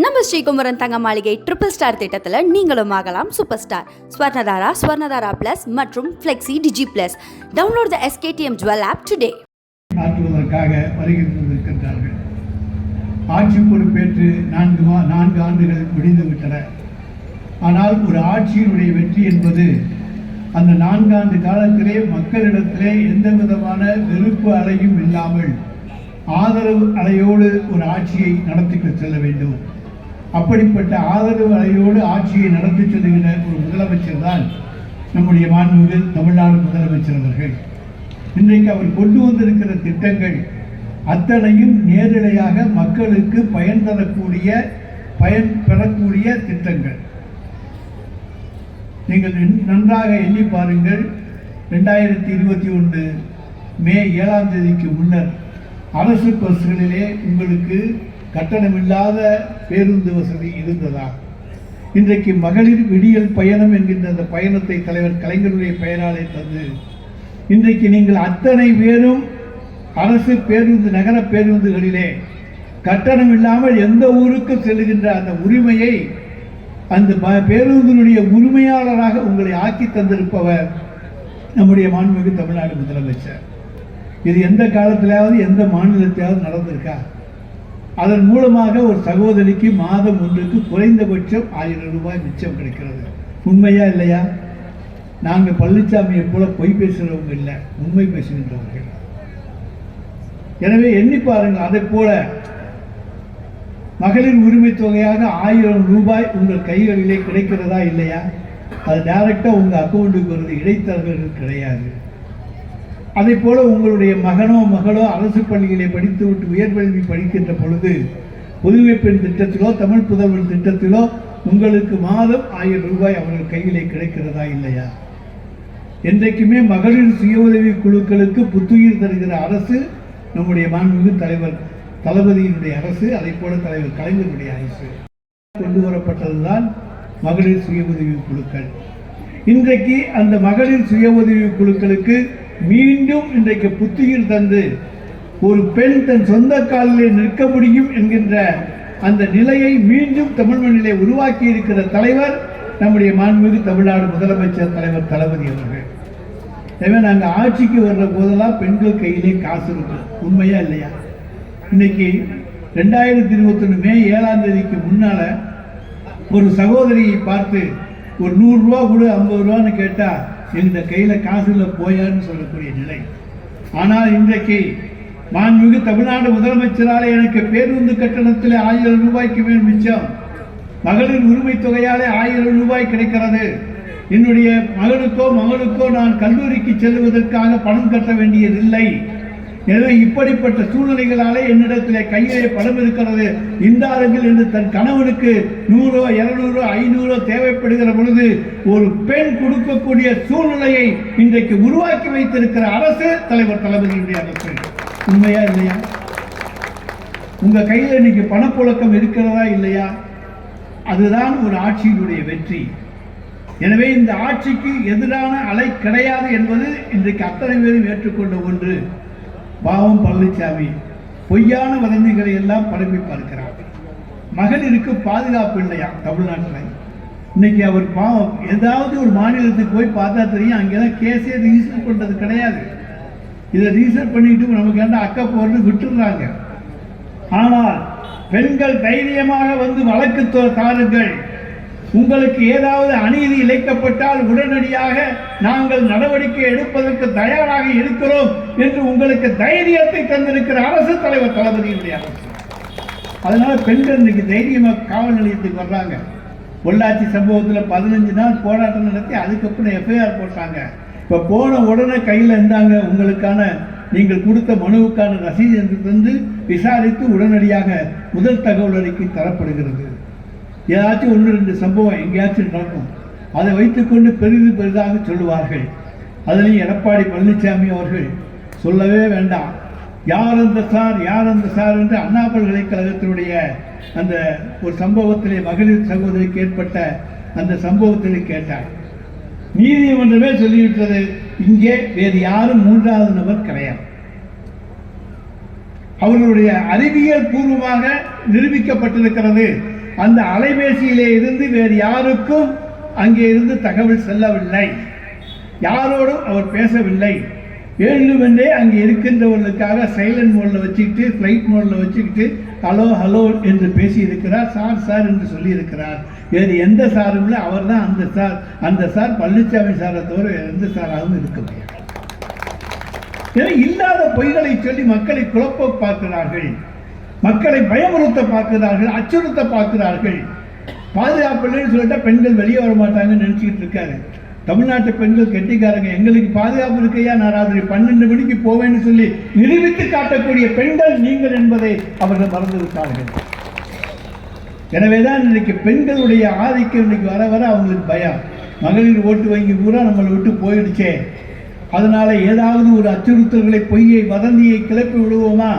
நம்ம ஸ்ரீகுமரன் தங்க மாளிகை ட்ரிபிள் ஸ்டார் திட்டத்தில் நீங்களும் ஆகலாம் சூப்பர் ஸ்டார். ஸ்வர்ணதாரா பிளஸ் மற்றும் flexi digi plus. Download the SKTM jewel app today. ஆற்றுவதற்காக வருகின்றிருக்கின்றார்கள். ஆட்சி பொறுப்பேற்று 4 ஆண்டுகள் முடிந்துவிட்டன. ஆனால் ஒரு ஆட்சியினுடைய வெற்றி என்பது அந்த 4 ஆண்டு காலத்திலே மக்களிடத்திலே எந்த விதமான வெறுப்பு அலையும் இல்லாமல் ஆதரவு அலையோடு ஒரு ஆட்சியை நடத்தி செல்ல வேண்டும். அப்படிப்பட்ட ஆதரவு அலையோடு ஆட்சியை நடத்தி செல்கிற ஒரு முதலமைச்சர் தான் நம்முடைய மாண்புமிகு தமிழ்நாடு முதலமைச்சர் அவர்கள். இன்றைக்கு அவர் கொண்டு வந்திருக்கிற திட்டங்கள் அத்தனையும் நேரடியாக மக்களுக்கு பயன் பெறக்கூடிய திட்டங்கள். நீங்கள் நன்றாக எண்ணி பாருங்கள். 2021 மே 7ஆம் தேதிக்கு முன்னர் அரசு பஸ்களிலே உங்களுக்கு கட்டணமில்லாத பேருந்து வசதி இருந்ததா? இன்றைக்கு மகளிர் விடியல் பயணம் என்கின்ற அந்த பயணத்தை தலைவர் கலைஞருடைய பெயராலே தந்து இன்றைக்கு நீங்கள் அத்தனை பேரும் அரசு பேருந்து நகர பேருந்துகளிலே கட்டணம் இல்லாமல் எந்த ஊருக்கு செல்லுகின்ற அந்த உரிமையை அந்த பேருந்தினுடைய உரிமையாளராக உங்களை ஆக்கி தந்திருப்பவர் நம்முடைய மாண்புமிகு தமிழ்நாடு முதலமைச்சர். இது எந்த காலத்திலாவது எந்த மாநிலத்திலாவது நடந்திருக்கா? அதன் மூலமாக ஒரு சகோதரிக்கு மாதம் ஒன்றுக்கு குறைந்தபட்சம் 1000 ரூபாய் மிச்சம் கிடைக்கிறது. உண்மையா இல்லையா? நாங்கள் பழனிசாமியை போல பொய் பேசுகிறவங்க இல்லை, உண்மை பேசுகின்றவர்கள். எனவே எண்ணி பாருங்கள். அதை போல மகளிர் உரிமை தொகையாக 1000 ரூபாய் உங்கள் கைகளிலே கிடைக்கிறதா இல்லையா? அது டைரக்டாக உங்கள் அக்கௌண்ட்டுக்கு வருது, இடைத்தரகர்கள் கிடையாது. அதே போல உங்களுடைய மகனோ மகளோ அரசு பள்ளிகளை படித்து விட்டு உயர்கல்வி படிக்கின்ற பொழுது புதுமை பெண் திட்டத்திலோ தமிழ் புதல்வன் திட்டத்திலோ உங்களுக்கு மாதம் 1000 ரூபாய் அவர்கள் கையிலே கிடைக்கிறதா இல்லையா? என்றைக்குமே மகளிர் சுய உதவி குழுக்களுக்கு புத்துயிர் தருகிற அரசு நம்முடைய மாண்புமிகு தலைவர் தளபதியினுடைய அரசு. அதை போல தலைவர் கலைஞருடைய அரசு கொண்டு வரப்பட்டதுதான் மகளிர் சுய உதவி குழுக்கள். இன்றைக்கு அந்த மகளிர் சுய உதவி குழுக்களுக்கு மீண்டும் இன்றைக்கு புத்துயிர் தந்து ஒரு பெண் தன் சொந்த காலிலே நிற்க முடியும் என்கின்ற அந்த நிலையை மீண்டும் தமிழ் மண்ணிலே உருவாக்கி இருக்கிற தலைவர் நம்முடைய மாண்புமிகு தமிழ்நாடு முதலமைச்சர் தலைவர் தளபதி அவர்கள். எனவே நாங்கள் ஆட்சிக்கு வர்ற போதெல்லாம் பெண்கள் கையிலே காசு இருக்கு. உண்மையா இல்லையா? இன்னைக்கு 2021 மே 7ஆம் தேதிக்கு முன்னால ஒரு சகோதரியை பார்த்து ஒரு 100 ரூபா கொடு 50 ரூபான்னு கேட்டா இந்த கையில காசுல போயான்னு சொல்லக்கூடிய நிலை. ஆனால் இன்றைக்கு மாண்புமிகு தமிழ்நாடு முதலமைச்சராலே எனக்கு பேருந்து கட்டணத்தில் 1000 ரூபாய்க்கு மேல் மிச்சம், மகளிர் உரிமை தொகையாலே 1000 ரூபாய் கிடைக்கிறது. என்னுடைய மகளுக்கோ நான் கல்லூரிக்கு செல்வதற்காக பணம் கட்ட வேண்டியதில்லை. எனவே இப்படிப்பட்ட சூழ்நிலைகளாலே என்னிடத்திலே கையிலே பணம் இருக்கிறது, இந்தாருங்கள் என்று தன் கணவனுக்கு 100 200 500 தேவைப்படுகிற பொழுது ஒரு பெண் கொடுக்கக்கூடிய சூழ்நிலையை இன்றைக்கு உருவாக்கி வைத்திருக்கிற அரசு தலைவர் தளபதியுடைய அரசு. உண்மையா இல்லையா? உங்க கையில் இன்னைக்கு பணப்புழக்கம் இருக்கிறதா இல்லையா? அதுதான் ஒரு ஆட்சியினுடைய வெற்றி. எனவே இந்த ஆட்சிக்கு எதிரான அலை கிடையாது என்பது இன்றைக்கு அத்தனை பேரும் ஏற்றுக்கொண்ட ஒன்று. பாவம் பழனிசாமி பொய்யான வதந்திகளை எல்லாம் பரப்பி பார்க்கிறார். மகளிருக்கு பாதுகாப்பு இல்லையா தமிழ்நாட்டில்? இன்னைக்கு அவர் பாவம் ஏதாவது ஒரு மாநிலத்துக்கு போய் பார்த்தா தெரியும், அங்கெல்லாம் கேஸே ரிஜிஸ்டர் பண்றது கிடையாது. இதை ரிஜிஸ்டர் பண்ணிட்டு நமக்கு என்ன அக்கா போறது விட்டுடுறாங்க. ஆனால் பெண்கள் தைரியமாக வந்து வழக்கு தாருங்கள். உங்களுக்கு ஏதாவது அநீதி இழைக்கப்பட்டால் உடனடியாக நாங்கள் நடவடிக்கை எடுப்பதற்கு தயாராக இருக்கிறோம் என்று உங்களுக்கு தைரியத்தை தந்திருக்கிற அரசு தலைவர் தளபதியினுடைய அரசு. அதனால பெண்கள் இன்னைக்கு தைரியமாக காவல் நிலையத்துக்கு வர்றாங்க. பொள்ளாச்சி சம்பவத்தில் 15 நாள் போராட்டம் நடத்தி அதுக்கப்புறம் FIR போட்டாங்க. இப்போ போன உடனே கையில் இருந்தாங்க உங்களுக்கான நீங்கள் கொடுத்த மனுவுக்கான ரசீது என்று தந்து விசாரித்து உடனடியாக முதல் தகவல் அறிக்கை தரப்படுகிறது. ஏதாச்சும் 1-2 சம்பவம் எங்கேயாச்சும் நடக்கும், அதை வைத்துக்கொண்டு பெரிதாக சொல்லுவார்கள். அதிலையும் எடப்பாடி பழனிசாமி அவர்கள் சொல்லவே வேண்டாம். யார் அந்த சார் என்று அண்ணா பல்கலைக்கழகத்தினுடைய அந்த ஒரு சம்பவத்திலே மகளிர் சகோதரிக்கு ஏற்பட்ட அந்த சம்பவத்திலே கேட்டார். நீதிமன்றமே சொல்லிவிட்டது, இங்கே வேறு யாரும் 3வது நபர் கிடையாது. அவர்களுடைய அறிவியல் பூர்வமாக நிரூபிக்கப்பட்டிருக்கிறது. அந்த அலைபேசியிலே இருந்து வேறு யாருக்கும் அங்கே இருந்து தகவல் செல்லவில்லை, யாரோடும் அவர் பேசவில்லை. வேண்டுமென்றே அங்கே இருக்கின்றவர்களுக்காக சைலண்ட் மோடில் வச்சுக்கிட்டு ஃப்ளைட் மோடில் வச்சுக்கிட்டு ஹலோ ஹலோ என்று பேசியிருக்கிறார். சார் சார் என்று சொல்லியிருக்கிறார். வேறு எந்த சாரும் இல்லை, அவர் தான் அந்த சார். அந்த சார் பழனிசாமி சாரை தவிர வேறு எந்த சாராகவும் இருக்க முடியாது. எனவே இல்லாத பொய்களை சொல்லி மக்களை குழப்ப பார்க்கிறார்கள், மக்களை பயமுறுத்த பார்க்கிறார்கள், அச்சுறுத்த பார்க்கிறார்கள். பாதுகாப்பு இல்லைன்னு சொல்லிட்டா பெண்கள் வெளியே வர மாட்டாங்கன்னு நினச்சிக்கிட்டு இருக்காரு. தமிழ்நாட்டு பெண்கள் கெட்டிக்காரங்க, எங்களுக்கு பாதுகாப்பு இருக்கையா, நான் ராத்திரி 12 மணிக்கு போவேன்னு சொல்லி நிரூபித்து காட்டக்கூடிய பெண்கள் நீங்கள் என்பதை அவர்கள் மறந்து விட்டார்கள். எனவேதான் இன்றைக்கு பெண்களுடைய ஆதிக்கம் இன்னைக்கு வர வர அவங்களுக்கு பயம். மகளிர் ஓட்டு வங்கி பூரா நம்மளை விட்டு போயிடுச்சே, அதனால ஏதாவது ஒரு அச்சுறுத்தல்களை, பொய்யை, வதந்தியை கிளப்பி விடுவோமா,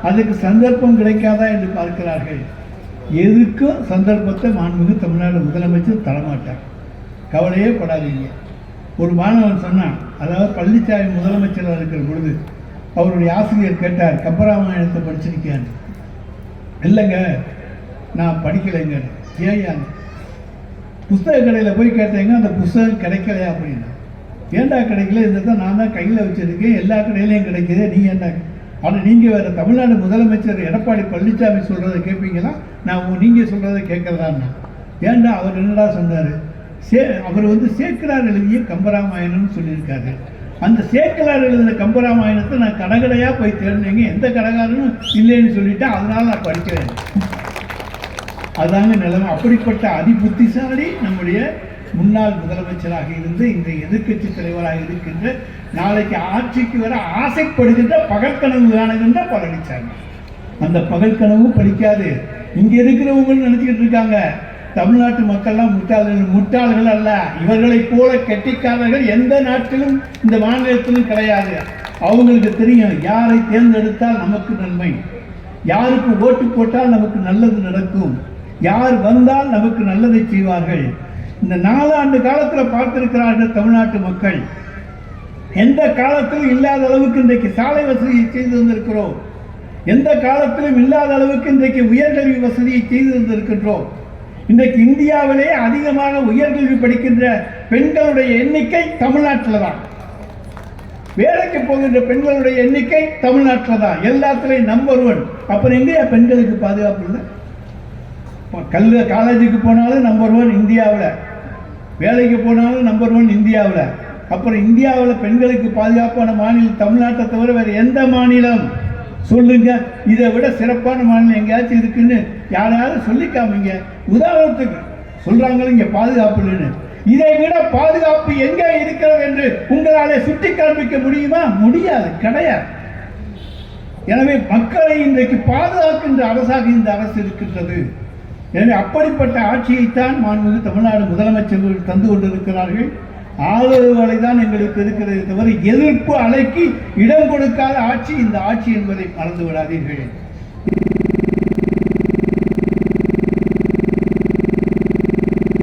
அதுக்கு சந்தர்ப்பம் கிடைக்காதா என்று பார்க்கிறார்கள். எதுக்கும் சந்தர்ப்பத்தை மாண்புமிகு தமிழ்நாடு முதலமைச்சர் தரமாட்டார். கவலையே படாதீங்க. ஒரு மாணவன் சொன்னான், அதாவது பழனிசாமி முதலமைச்சராக இருக்கிற பொழுது அவருடைய ஆசிரியர் கேட்டார், கம்பராமாயணத்தை படிச்சிருக்கேன். இல்லைங்க நான் படிக்கலைங்க. ஏன்? புஸ்தக கடையில் போய் கேட்டேங்க, அந்த புஸ்தகம் கிடைக்கலையா அப்படின்னா. ஏண்டா கிடைக்கல? இந்த தான் நான் தான் கையில் வச்சுருக்கேன், எல்லா கடையிலையும் கிடைக்கிது, நீ என்ன? ஆனால் நீங்கள் வேறு தமிழ்நாடு முதலமைச்சர் எடப்பாடி பழனிசாமி சொல்கிறத கேட்பீங்களா, நான் நீங்கள் சொல்கிறத கேட்குறதான்னா? ஏண்டா அவர் என்னடா சொன்னார்? அவர் சேக்கிழார் எழுதிய கம்பராமாயணம்னு சொல்லியிருக்காரு. அந்த சேக்கிழார் எழுதின கம்பராமாயணத்தை நான் கடைகடையாக போய் தேடினேங்க, எந்த கடைக்காரனும் இல்லைன்னு சொல்லிட்டேன், அதனால நான் படிக்கிறேன். அதாங்க நிலைமை. அப்படிப்பட்ட அதிபுத்திசாலி நம்முடைய முன்னாள் முதலமைச்சராக இருந்து இன்றைய எதிர்க்கட்சி தலைவராக இருக்கின்ற, நாளைக்கு ஆட்சிக்கு வர ஆசைப்படுகின்ற பகற்கனவு காணுகின்ற பழனிசாமி. அந்த பகற்கனவும் படிக்காது. இங்கே இருக்கிறவங்களும் நினச்சிக்கிட்டு இருக்காங்க தமிழ்நாட்டு மக்கள்லாம் முட்டாள்கள் அல்ல, இவர்களைப் போல கெட்டிக்காரர்கள் எந்த நாட்டிலும் இந்த மாநிலத்திலும் கிடையாது. அவங்களுக்கு தெரியும் யாரை தேர்ந்தெடுத்தால் நமக்கு நன்மை, யாருக்கு ஓட்டு போட்டால் நமக்கு நல்லது நடக்கும், யார் வந்தால் நமக்கு நல்லதை செய்வார்கள். இந்த 4 ஆண்டு காலத்தில் பார்த்திருக்கிறார்கள் தமிழ்நாட்டு மக்கள். எந்த காலத்திலும் இல்லாத அளவுக்கு இன்றைக்கு சாலை வசதியை செய்து வந்திருக்கிறோம், எந்த காலத்திலும் இல்லாத அளவுக்கு இன்றைக்கு உயர்கல்வி வசதியை செய்து வந்திருக்கின்றோம். இன்றைக்கு இந்தியாவிலே அதிகமாக உயர்கல்வி படிக்கின்ற பெண்களுடைய எண்ணிக்கை தமிழ்நாட்டில் தான். வேலைக்கு போகின்ற பெண்களுடைய எண்ணிக்கை தமிழ்நாட்டில் தான். எல்லாத்துலேயும் நம்பர் 1. அப்புறம் எங்கேயா பெண்களுக்கு பாதுகாப்பு இல்லை? காலேஜுக்கு போனாலும் நம்பர் 1 இந்தியாவில், வேலைக்கு போனாலும் நம்பர் 1 இந்தியாவில். அப்புறம் இந்தியாவில் பெண்களுக்கு பாதுகாப்பான மாநிலம் தமிழ்நாட்டை தவிர வேறு எந்த மாநிலம் சொல்லுங்க? இதை விட சிறப்பான மாநிலம் எங்கேயாச்சும் இருக்குன்னு யாராவது சொல்லிக்காமீங்க. உதாரணத்துக்கு சொல்றாங்க இங்க பாதுகாப்பு இல்லைன்னு, இதை விட பாதுகாப்பு எங்கே இருக்கிறது என்று உங்களாலே சுட்டி காண்பிக்க முடியுமா? முடியாது, கிடையாது. எனவே மக்களை இன்றைக்கு பாதுகாக்கின்ற அரசாக இந்த அரசு இருக்கின்றது. எனவே அப்படிப்பட்ட ஆட்சியைத்தான் மாண்புமிகு தமிழ்நாடு முதலமைச்சர்கள் தந்து கொண்டிருக்கிறார்கள். ஆதரவு அலை தான் எங்களுக்கு இருக்கிறது தவிர எதிர்ப்பு அலைக்கு இடம் கொடுக்காத ஆட்சி இந்த ஆட்சி என்பதை மறந்து விடாதீர்கள்.